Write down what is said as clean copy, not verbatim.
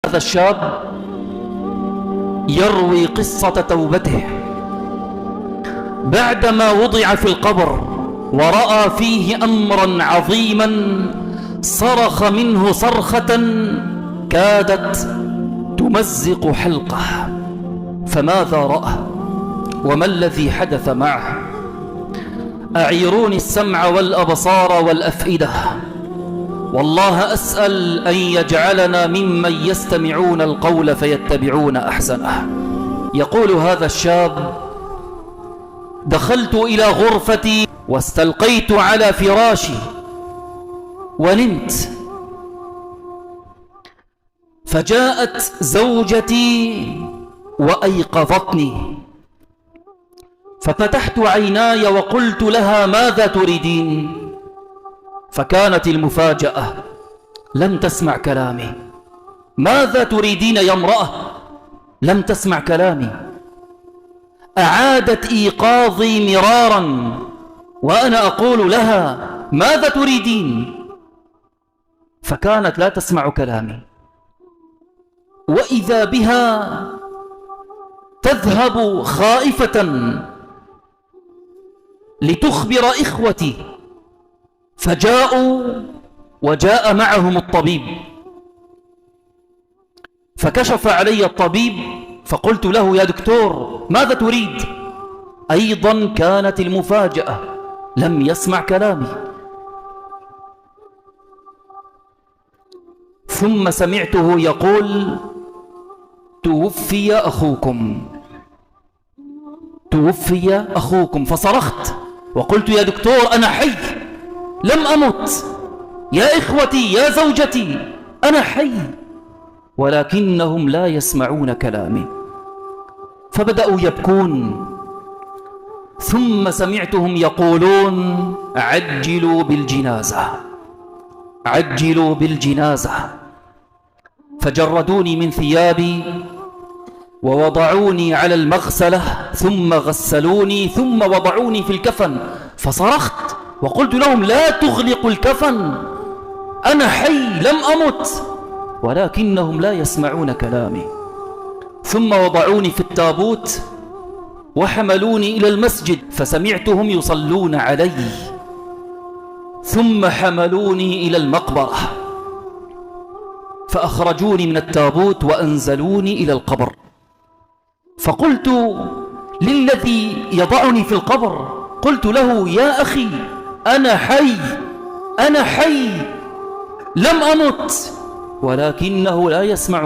هذا الشاب يروي قصة توبته بعدما وضع في القبر ورأى فيه أمرا عظيما، صرخ منه صرخة كادت تمزق حلقه. فماذا رأى وما الذي حدث معه؟ أعيروني السمع والأبصار والأفئدة، والله أسأل أن يجعلنا ممن يستمعون القول فيتبعون أحسنه. يقول هذا الشاب: دخلت إلى غرفتي واستلقيت على فراشي ونمت، فجاءت زوجتي وأيقظتني، ففتحت عيناي وقلت لها: ماذا تريدين؟ فكانت المفاجأة لم تسمع كلامي. ماذا تريدين يا امرأة؟ لم تسمع كلامي. أعادت إيقاظي مرارا وأنا أقول لها: ماذا تريدين؟ فكانت لا تسمع كلامي. وإذا بها تذهب خائفة لتخبر إخوتي، فجاءوا وجاء معهم الطبيب، فكشف علي الطبيب فقلت له: يا دكتور ماذا تريد؟ أيضا كانت المفاجأة، لم يسمع كلامي. ثم سمعته يقول: توفي أخوكم، توفي أخوكم. فصرخت وقلت: يا دكتور أنا حي، لم أمت، يا إخوتي يا زوجتي أنا حي، ولكنهم لا يسمعون كلامي. فبدأوا يبكون، ثم سمعتهم يقولون: عجلوا بالجنازة، عجلوا بالجنازة. فجردوني من ثيابي ووضعوني على المغسلة، ثم غسلوني، ثم وضعوني في الكفن. فصرخت وقلت لهم: لا تغلقوا الكفن، أنا حي لم أمت، ولكنهم لا يسمعون كلامي. ثم وضعوني في التابوت وحملوني إلى المسجد، فسمعتهم يصلون علي، ثم حملوني إلى المقبرة، فأخرجوني من التابوت وأنزلوني إلى القبر. فقلت للذي يضعني في القبر، قلت له: يا أخي أنا حي، أنا حي لم أمت، ولكنه لا يسمع